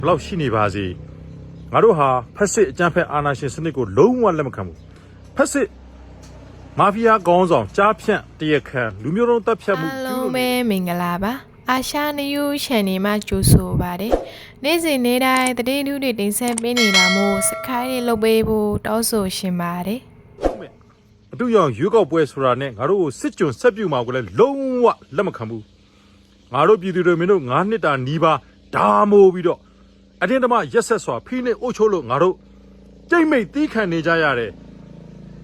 ဘလောက်ရှိနေပါစေငါတို့ဟာဖက်စစ်အကြမ်းဖက်အာဏာရှင်စနစ်ကိုလုံးဝလက်မခံဘူးဖက်စစ်မာဖီးယားခေါင်းဆောင်ကြားဖြန့်တရခံလူမျိုးတုံးတပ်ဖြတ်မှုအားလုံးပဲမင်္ဂလာပါအာရှနယူးချန်နယ်မှာကြိုဆိုပါတယ်နေ့စဉ်နေ့တိုင်းတတိထူးတွေတင်ဆက်ပေးနေတာမို့စခိုင်းလေးလုပ်ပေးဖို့တောင်းဆိုရှင်ပါတယ်အတူရောင်ရွေးကောက်ပွဲဆိုတာနဲ့ငါတို့ကိုစစ်ကြုံဆက်ပြုတ်မှာကိုလည်းလုံးဝလက်မခံဘူးငါတို့ပြည်သူတွေမင်းတို့9နှစ်တာနီးပါးဒါမိုးပြီးတော့အတင်းတမရက်ဆက်စွာဖိနှိပ်အုပ်ချုပ်လို့ငါတို့ကြိတ်မိတ်တီးခံနေကြရတယ်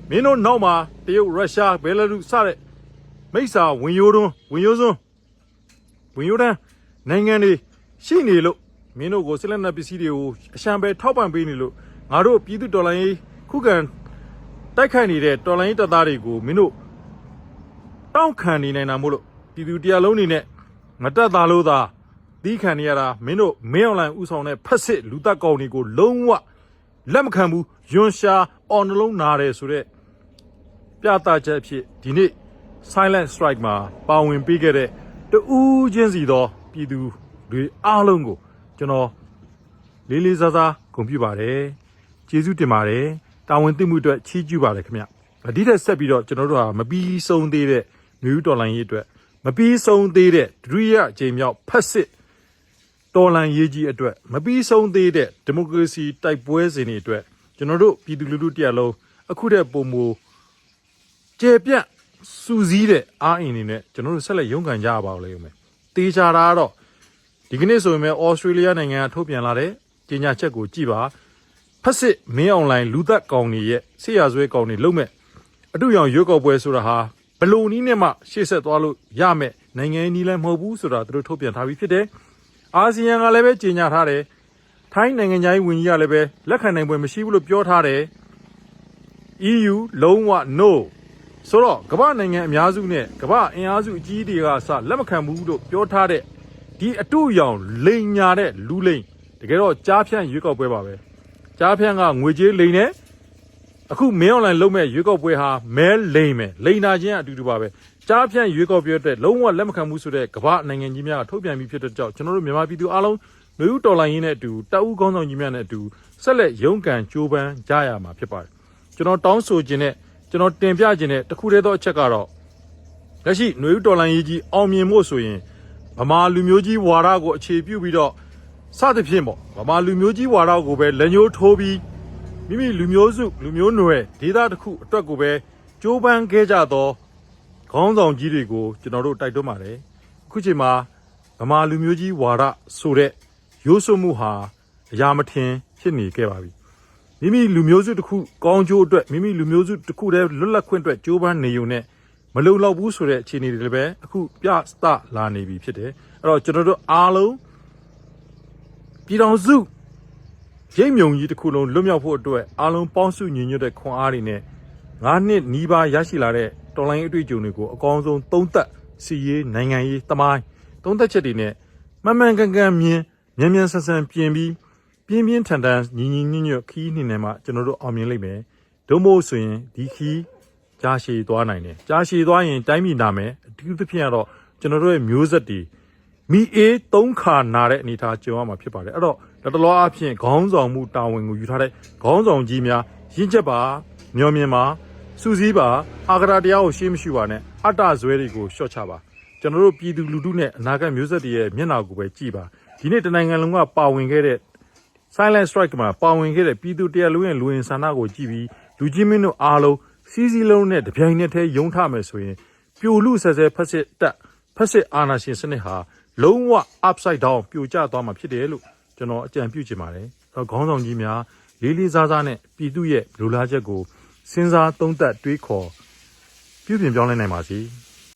မင်းတို့နောက်မှာတရုတ်ရုရှားဘယ်လာရုစတဲ့မိစ္ဆာဝင်ရိုးတန်းနိုင်ငံတွေရှိနေလို့မင်းတို့ကိုစစ်လက်နက်ပစ္စည်းတွေကိုအရှံပဲထောက်ပံ့ပေးနေလို့ငါတို့ပြည်သူတော်လှန်ရေးခုခံတိုက်ခိုက်နေတဲ့တော်လှန်ရေးတပ်သားတွေကိုမင်းတို့တောင်းခံနေနိုင်တာမို့လို့ပြည်သူတရားလုံးနေနဲ့မတက်သားလို့သာတီးခံနေရတာမင်းတို့မင်းအွန်လိုင်းဥဆောင်တဲ့ဖက်စစ်လူတပ်ကောင်တွေကိုလုံးဝလက်မခံဘူးယွန်ရှာအော်နှလုံးနာတယ်ဆိုတဲ့ပြသချက်အဖြစ်ဒီနေ့ Silent Strike မှာပါဝင်ပေးခဲ့တဲ့တူးချင်းစီသောပြည်သူတွေအားလုံးကိုကျွန်တော်လေးလေးစားစားဂုဏ်ပြုပါတယ်ကျေးဇူးတင်ပါတယ်တာဝန်သိမှုအတွက်ချီးကျူးပါတယ်ခင်ဗျဒီထက်ဆက်ပြီးတော့ကျွန်တော်တို့ဟာမပြီးဆုံးသေးတဲ့မျိုးတော်လိုင်းရေးအတွက်မပြီးဆုံးသေးတဲ့ဒုတိယအကြိမ်မြောက်ဖက်စစ်တော်လှန်ရေးကြီးအတွက်မပြီးဆုံးသေးတဲ့ဒီမိုကရေစီတိုက်ပွဲစဉ်တွေအတွက်ကျွန်တော်တို့ပြည်သူလူထုတရားလုံးအခုတည်းပုံမူကျေပြန့်စူးစီးတဲ့အားအင်တွေနဲ့ကျွန်တော်တို့ဆက်လက်ရုန်းကန်ကြပါဦးလိမ့်မယ်တေချာတာကတော့ဒီကနေ့ဆိုရင်ပဲဩစတြေးလျနိုင်ငံကထုတ်ပြန်လာတဲ့ကြေညာချက်ကိုကြည့်ပါဖက်စစ်မင်းအွန်လိုင်းလူသက်ကောင်တွေရဲ့ဆေးရဆွဲကောင်တွေလုံးမဲ့အတူရောင်ရွေးကောက်ပွဲဆိုတာဟာဘလုံနီးနဲ့မှရှေ့ဆက်သွားလို့ရမယ်နိုင်ငံရေးနီးလည်းမဟုတ်ဘူးဆိုတာသူတို့ထုတ်ပြန်ထားပြီးဖြစ်တယ်အာဆီယံကလည်းပဲကြေညာထားတယ်ထိုင်းနိုင်ငံသားဝန်ကြီးကလည်းပဲလက်ခံနိုင်ပွဲမရှိဘူးလို့ပြောထားတယ် EU လုံးဝ no ဆိုတော့ကမ္ဘာနိုင်ငံအများစုနဲ့ကမ္ဘာအင်အားစုအကြီးတွေကစလက်မခံဘူးလို့ပြောထားတဲ့ဒီအတူရောင်လိန်ညာတဲ့လူလိန်တကယ်တော့ကြားဖြန့်ရွေးကောက်ပွဲပါပဲကြားဖြန့်ကငွေကြေးလိန်နဲ့အခုမင်းအွန်လိုင်းလုံးမဲ့ရွေးကောက်ပွဲဟာမဲလိန်မယ်လိန်နာခြင်းအတူတူပါပဲကြားဖြန့်ရွေးကောက်ပွဲအတွက်လုံးဝလက်မခံဘူးဆိုတဲ့ကမ္ဘာနိုင်ငံကြီးများကထုတ်ပြန်ပြီးဖြစ်တဲ့ကြောင့်ကျွန်တော်တို့မြန်မာပြည်သူအားလုံးမျိုးတော်လိုင်းရင်းနဲ့အတူတပ်ဦးခေါင်းဆောင်ကြီးများနဲ့အတူဆက်လက်ရုန်းကန်ကြိုးပမ်းကြရမှာဖြစ်ပါတယ်ကျွန်တော်တောင်းဆိုခြင်းနဲ့ကျွန်တော်တင်ပြခြင်းနဲ့တခုတည်းသောအချက်ကတော့လက်ရှိຫນွေဦးတော်လိုင်းရေးကြီးအောင်မြင်ဖို့ဆိုရင်ဗမာလူမျိုးကြီးဝါဒကိုအခြေပြုပြီးတော့စသဖြင့်ပေါ့ဗမာလူမျိုးကြီးဝါဒကိုပဲလက်ညှိုးထိုးပြီးမိမိလူမျိုးစုလူမျိုးနွယ်ဒေသတစ်ခုအတွက်ကိုပဲကြိုးပမ်းခဲ့ကြသောခေါင်းဆောင်ကြီးတွေကိုကျွန်တော်တို့တိုက်တွန်းပါတယ်အခုချိန်မှာဗမာလူမျိုးကြီးဝါဒဆိုတဲ့ရိုးစွမှုဟာအရာမထင်ဖြစ်နေခဲ့ပါပြီမိမိလူမျိုးစုတစ်ခုကောင်းကျိုးအတွက်မိမိလူမျိုးစုတစ်ခုတည်းလွတ်လပ်ခွင့်အတွက်ကြိုးပမ်းနေုံနဲ့မလုံလောက်ဘူးဆိုတဲ့အခြေအနေတွေလည်းပဲအခုပြသလာနေပြီဖြစ်တယ်အဲ့တော့ကျွန်တော်တို့အားလုံးပြည်တော်စုရိပ်မြုံကြီးတစ်ခုလုံးလွတ်မြောက်ဖို့အတွက်အားလုံးပေါင်းစုညီညွတ်တဲ့ခွန်အားတွေနဲ့9နှစ်နီးပါးရရှိလာတဲ့တော်လိုင်းအတွေ့အကြုံတွေကိုအကောင်းဆုံးသုံးသပ်စီရေးနိုင်ငံရေးတမိုင်းသုံးသပ်ချက်တွေနဲ့မှန်မှန်ကန်ကန်မြန်ဆန်ဆန်ပြင်ပြီးပြင်းထန်ထန်ညီညွတ်ခီးနေနေမှကျွန်တော်တို့အောင်မြင်လိမ့်မယ်ဒုမို့ဆိုရင်ဒီခီးကြားရှည်သွားနိုင်တယ်ကြားရှည်သွားရင်တိုင်းပြည်နာမယ်အထူးသဖြင့်ကတော့ကျွန်တော်တို့ရဲ့မျိုးဆက်တွေမိအေး3ခါနာတဲ့အနေအထားကြုံရမှာဖြစ်ပါတယ်အဲ့တော့တလောအဖြစ်ခေါင်းဆောင်မှုတာဝန်ကိုယူထားတဲ့ခေါင်းဆောင်ကြီးများရင့်ချက်ပါမျှော်မြင်ပါစူးစီးပါအာဂရာတရားကိုရှေးမရှိပါနဲ့အတ္တဇွဲတွေကိုရှော့ချပါကျွန်တော်တို့ပြည်သူလူထုနဲ့အနာဂတ်မျိုးဆက်တွေရဲ့မျက်နှာကိုပဲကြည့်ပါဒီနေ့တနိုင်ငံလုံးကပါဝင်ခဲ့တဲ့ Silent Strike မှာပါဝင်ခဲ့တဲ့ပြည်သူတရားလုံးရဲ့လူဝင်ဆန္ဒကိုကြည့်ပြီးလူကြီးမင်းတို့အားလုံးစီးလုံးနဲ့တပြိုင်နက်တည်းယုံထမယ်ဆိုရင်ပြိုလူဆဲဆဲဖက်စစ်အာဏာရှင်စနစ်ဟာလုံးဝ upside down ပြိုကျသွားမှာဖြစ်တယ်လို့ကျွန်တော်အကြံပြုချင်ပါတယ်ခေါင်းဆောင်ကြီးများလေးလေးစားစားနဲ့ပြည်သူရဲ့လူလားချက်ကိုစဉ်းစားသုံးသပ်တွေးခေါ်ပြုပြင်ပြောင်းလဲနိုင်ပါစေ